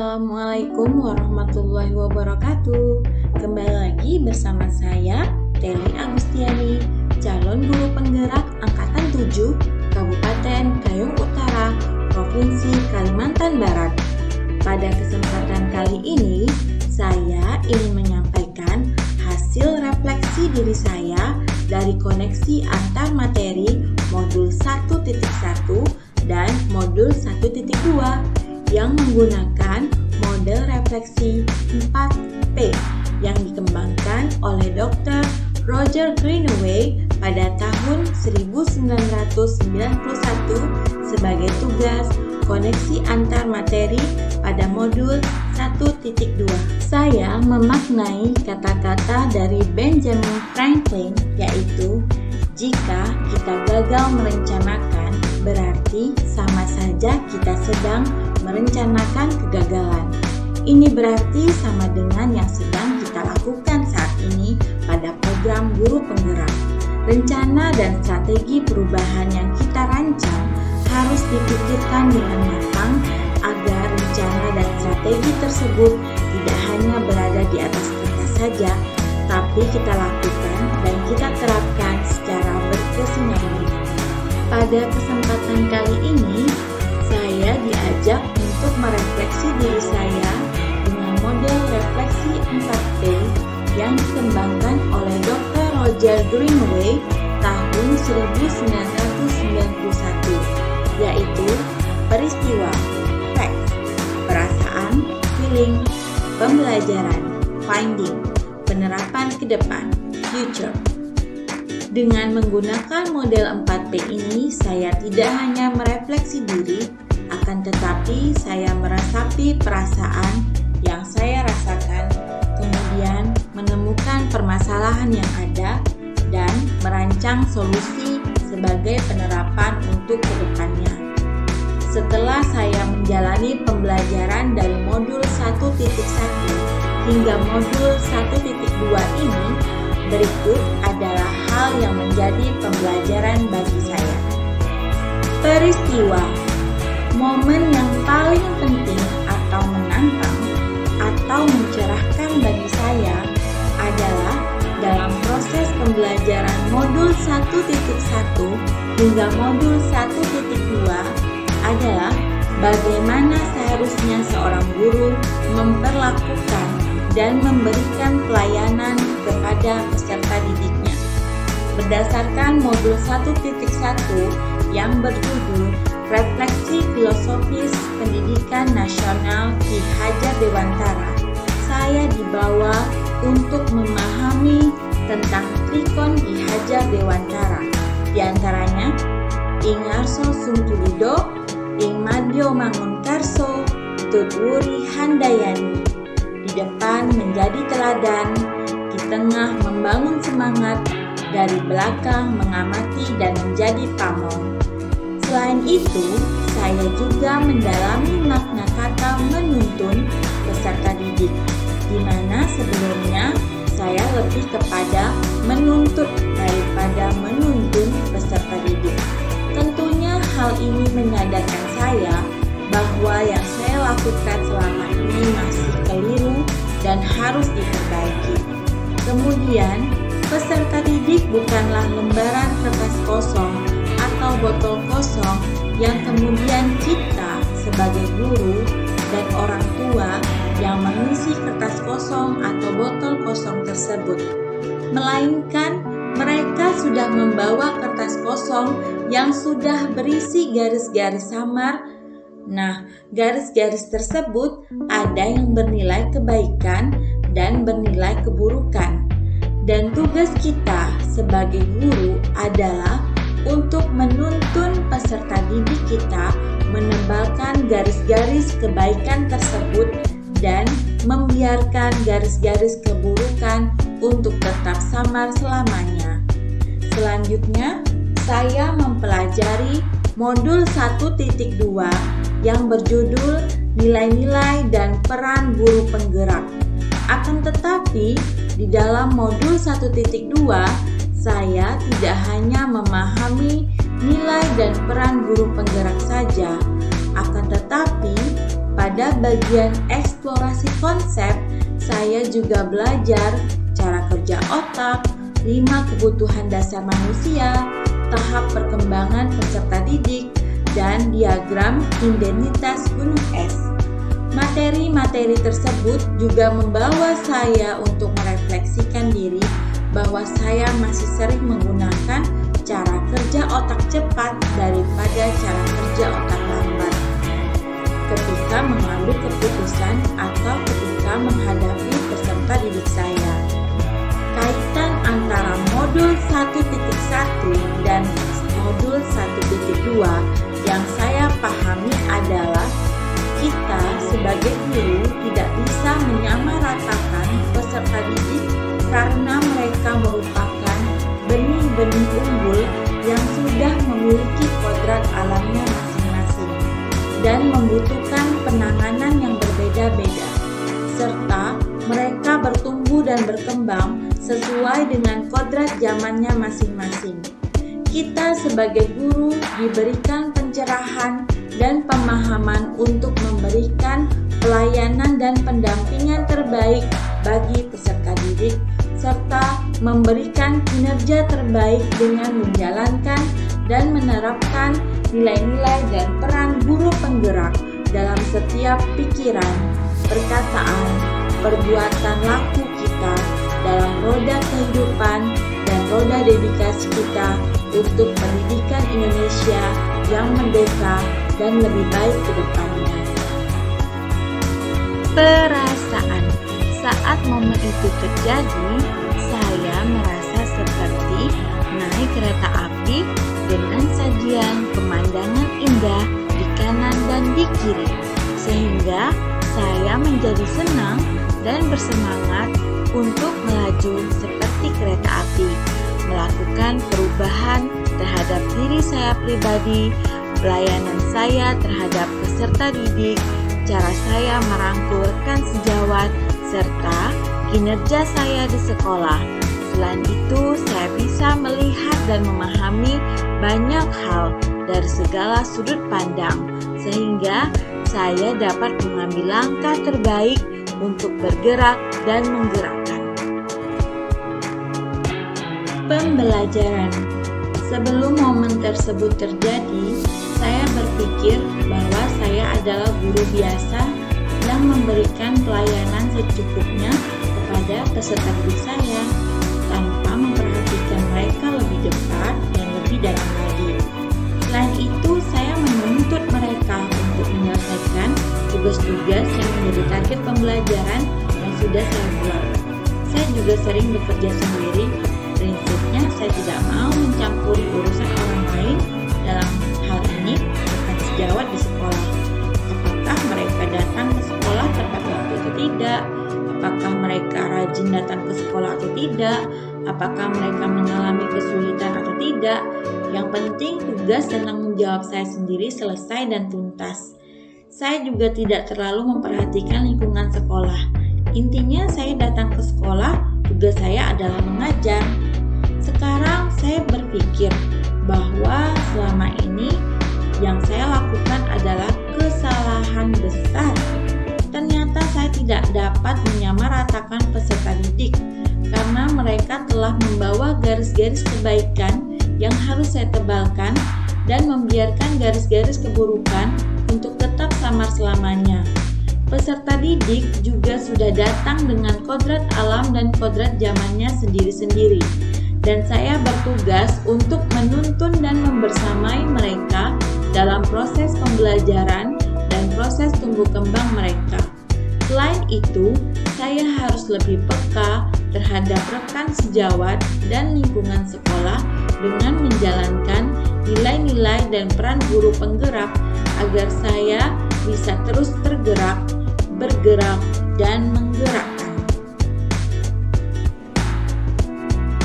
Assalamualaikum warahmatullahi wabarakatuh. Kembali lagi bersama saya, Teli Agustiani, calon guru penggerak Angkatan 7, Kabupaten Kayong Utara, Provinsi Kalimantan Barat. Pada kesempatan kali ini, saya ingin menyampaikan hasil refleksi diri saya dari koneksi antar materi modul 1.1 dan modul 1.2 yang menggunakan model refleksi 4P yang dikembangkan oleh Dr. Roger Greenaway pada tahun 1991 sebagai tugas koneksi antar materi pada modul 1.2. Saya memaknai kata-kata dari Benjamin Franklin, yaitu jika kita gagal merencanakan, berarti sama saja kita sedang merencanakan kegagalan. Ini berarti sama dengan yang sedang kita lakukan saat ini pada program guru penggerak. Rencana dan strategi perubahan yang kita rancang harus dipikirkan dengan matang agar rencana dan strategi tersebut tidak hanya berada di atas kertas saja, tapi kita lakukan dan kita terapkan secara berkesinambungan. Pada kesempatan kali ini, saya diajak untuk merefleksi diri saya dengan model refleksi 4P yang dikembangkan oleh Dr. Roger Greenaway tahun 1991, yaitu peristiwa, facts, perasaan, feeling, pembelajaran, finding, penerapan ke depan, future. Dengan menggunakan model 4P ini, saya tidak hanya merefleksi diri, akan tetapi saya meresapi perasaan yang saya rasakan, kemudian menemukan permasalahan yang ada, dan merancang solusi sebagai penerapan untuk kedepannya. Setelah saya menjalani pembelajaran dari modul 1.1 hingga modul 1.2 ini, berikut adalah hal yang menjadi pembelajaran bagi saya. Peristiwa, momen yang paling penting atau menantang atau mencerahkan bagi saya adalah dalam proses pembelajaran modul 1.1 hingga modul 1.2 adalah bagaimana seharusnya seorang guru memperlakukan dan memberikan pelayanan kepada peserta didiknya. Berdasarkan modul 1.1 yang berjudul Refleksi Filosofis Pendidikan Nasional Ki Hajar Dewantara, saya dibawa untuk memahami tentang Trikon Ki Hajar Dewantara, di antaranya Ing Arso Sungtulido, Ing Madyo Mangunkarso, Tutwuri Handayani. Di depan menjadi teladan, di tengah membangun semangat, dari belakang mengamati dan menjadi pamong. Selain itu, saya juga mendalami makna kata menuntun peserta didik, di mana sebelumnya saya lebih kepada menuntut daripada menuntun peserta didik. Tentunya hal ini menyadarkan saya bahwa yang saya lakukan selama ini masih keliru dan harus diperbaiki. Kemudian, peserta didik bukanlah lembaran kertas kosong atau botol kosong yang kemudian kita sebagai guru dan orang tua yang mengisi kertas kosong atau botol kosong tersebut, melainkan mereka sudah membawa kertas kosong yang sudah berisi garis-garis samar. Nah, garis-garis tersebut ada yang bernilai kebaikan dan bernilai keburukan. Dan tugas kita sebagai guru adalah untuk menuntun peserta didik kita menebalkan garis-garis kebaikan tersebut dan membiarkan garis-garis keburukan untuk tetap samar selamanya. Selanjutnya, saya mempelajari modul 1.2 yang berjudul Nilai-nilai dan Peran Guru Penggerak. Akan tetapi, di dalam modul 1.2, saya tidak hanya memahami nilai dan peran guru penggerak saja, akan tetapi pada bagian eksplorasi konsep, saya juga belajar cara kerja otak, 5 kebutuhan dasar manusia, tahap perkembangan peserta didik, dan diagram identitas gunung es. Materi-materi tersebut juga membawa saya untuk merefleksikan diri bahwa saya masih sering menggunakan cara kerja otak cepat daripada cara kerja otak lambat ketika mengambil keputusan atau ketika menghadapi peserta didik saya. Kaitan antara modul 1.1 dan modul 1.2 yang saya pahami adalah kita sebagai guru tidak bisa menyamaratakan peserta didik karena mereka merupakan benih-benih unggul yang sudah memiliki kodrat alamnya masing-masing dan membutuhkan penanganan yang berbeda-beda, serta mereka bertumbuh dan berkembang sesuai dengan kodrat zamannya masing-masing. Kita sebagai guru diberikan pencerahan dan pemahaman untuk memberikan pelayanan dan pendampingan terbaik bagi peserta didik, serta memberikan kinerja terbaik dengan menjalankan dan menerapkan nilai-nilai dan peran guru penggerak dalam setiap pikiran, perkataan, perbuatan laku kita dalam roda kehidupan dan roda dedikasi kita untuk pendidikan Indonesia yang merdeka dan lebih baik ke depannya. Perasaan. Saat momen itu terjadi, saya merasa seperti naik kereta api dengan sajian pemandangan indah di kanan dan di kiri, sehingga saya menjadi senang dan bersemangat untuk melaju seperti kereta api, melakukan perubahan terhadap diri saya pribadi, pelayanan saya terhadap peserta didik, cara saya merangkul rekan sejawat, serta kinerja saya di sekolah. Selain itu, saya bisa melihat dan memahami banyak hal dari segala sudut pandang, sehingga saya dapat mengambil langkah terbaik untuk bergerak dan menggerakkan. Pembelajaran. Sebelum momen tersebut terjadi, saya berpikir bahwa saya adalah guru biasa yang memberikan pelayanan secukupnya kepada peserta didik saya, tanpa memperhatikan mereka lebih dekat dan lebih dalam lagi. Selain itu, saya menuntut mereka untuk menyelesaikan tugas-tugas yang menjadi target pembelajaran yang sudah saya buat. Saya juga sering bekerja sendiri. Prinsipnya, saya tidak mau mencampuri urusan orang lain, dalam hal ini rekan sejawat di sekolah. Apakah mereka datang ke sekolah tepat waktu atau tidak? Apakah mereka rajin datang ke sekolah atau tidak? Apakah mereka mengalami kesulitan atau tidak? Yang penting tugas dan tanggung jawab saya sendiri selesai dan tuntas. Saya juga tidak terlalu memperhatikan lingkungan sekolah. Intinya saya datang ke sekolah, tugas saya adalah mengajar. Sekarang saya berpikir bahwa selama ini yang saya lakukan adalah kesalahan besar. Ternyata saya tidak dapat menyamaratakan peserta didik karena mereka telah membawa garis-garis kebaikan yang harus saya tebalkan dan membiarkan garis-garis keburukan untuk tetap samar selamanya. Peserta didik juga sudah datang dengan kodrat alam dan kodrat zamannya sendiri-sendiri, dan saya bertugas untuk menuntun dan membersamai mereka dalam proses pembelajaran dan proses tumbuh kembang mereka. Selain itu, saya harus lebih peka terhadap rekan sejawat dan lingkungan sekolah dengan menjalankan nilai-nilai dan peran guru penggerak agar saya bisa terus tergerak, bergerak, dan menggerakkan.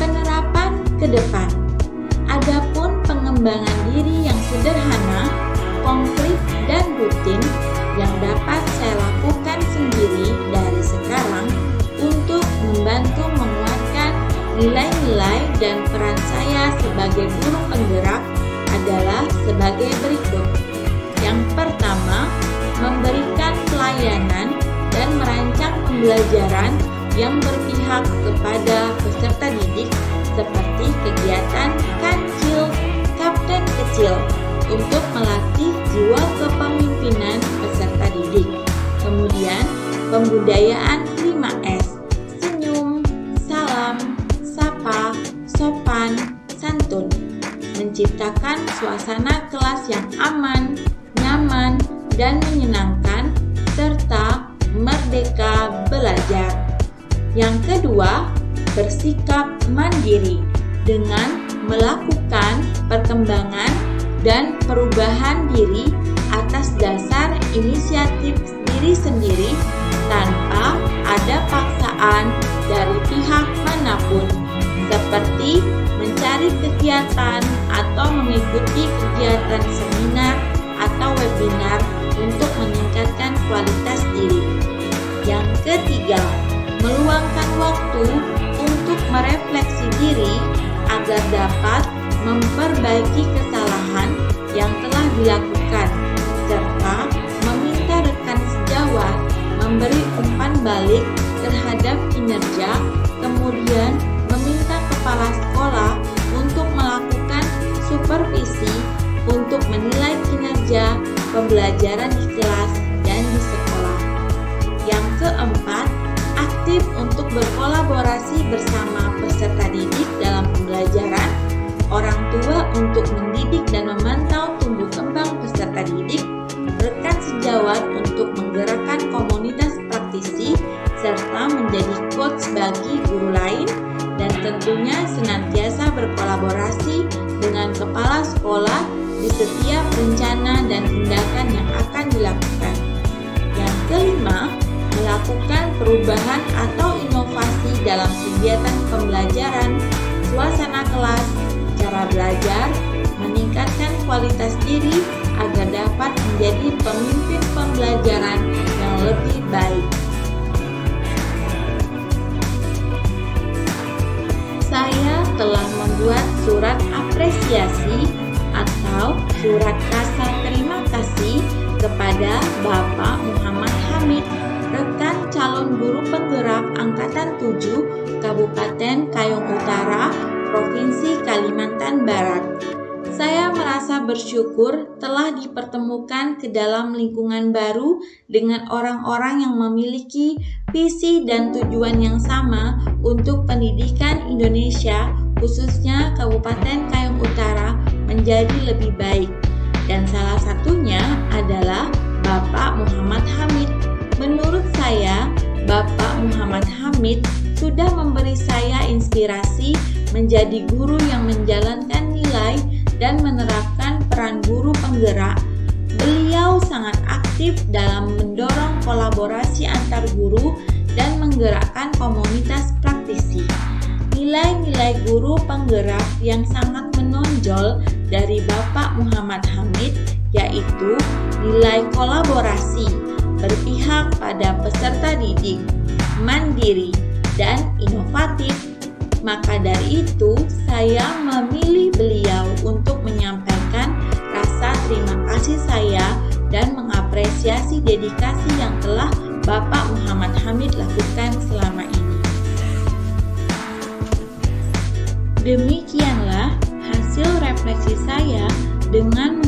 Penerapan ke depan. Adapun pengembangan diri yang sederhana, konkret, dan rutin yang dapat saya lakukan sendiri dari sekarang untuk membantu menguatkan nilai-nilai dan peran saya sebagai guru penggerak adalah sebagai berikut. Yang pertama, memberikan pelayanan dan merancang pembelajaran yang berpihak kepada peserta didik seperti kegiatan kancil, kapten kecil untuk melatih jiwa kepemimpinan peserta didik. Kemudian, pembudayaan 5S, senyum, salam, sapa, sopan, santun, menciptakan suasana kelas yang aman, nyaman, dan menyenangkan, serta merdeka belajar. Yang kedua, bersikap mandiri dengan melakukan perkembangan dan perubahan diri atas dasar inisiatif diri sendiri tanpa ada paksaan dari pihak manapun, seperti mencari kegiatan atau mengikuti kegiatan seminar atau webinar untuk meningkatkan kualitas diri. Yang ketiga, meluangkan waktu untuk merefleksi diri agar dapat memperbaiki kesalahan yang telah dilakukan, serta meminta rekan sejawat memberi umpan balik terhadap kinerja, kemudian meminta kepala sekolah untuk melakukan supervisi untuk menilai kinerja pembelajaran di kelas dan di sekolah. Yang keempat, aktif untuk berkolaborasi bersama peserta didik dalam pembelajaran, orang tua untuk mendidik dan memantau tumbuh kembang peserta didik, rekan sejawat untuk menggerakkan komunitas praktisi, serta menjadi coach bagi guru lain, dan tentunya senantiasa berkolaborasi dengan kepala sekolah di setiap rencana dan tindakan yang akan dilakukan. Yang kelima, melakukan perubahan atau inovasi dalam kegiatan pembelajaran, suasana kelas, cara belajar, meningkatkan kualitas diri agar dapat menjadi pemimpin pembelajaran yang lebih baik. Saya telah membuat surat apresiasi atau surat rasa terima kasih kepada Bapak Muhammad Hamid, rekan calon guru penggerak Angkatan 7 Kabupaten Kayong Utara, Provinsi Kalimantan Barat. Saya merasa bersyukur telah dipertemukan ke dalam lingkungan baru dengan orang-orang yang memiliki visi dan tujuan yang sama untuk pendidikan Indonesia, khususnya Kabupaten Kayong Utara, menjadi lebih baik. Dan salah satunya adalah Bapak Muhammad Hamid. Menurut saya, Bapak Muhammad Hamid sudah memberi saya inspirasi menjadi guru yang menjalankan nilai dan menerapkan peran guru penggerak. Beliau sangat aktif dalam mendorong kolaborasi antar guru dan menggerakkan komunitas praktisi. Nilai-nilai guru penggerak yang sangat menonjol dari Bapak Muhammad Hamid yaitu nilai kolaborasi, berpihak pada peserta didik, mandiri, dan inovatif. Maka dari itu, saya memilih beliau untuk menyampaikan rasa terima kasih saya dan mengapresiasi dedikasi yang telah Bapak Muhammad Hamid lakukan selama ini. Demikianlah hasil refleksi saya dengan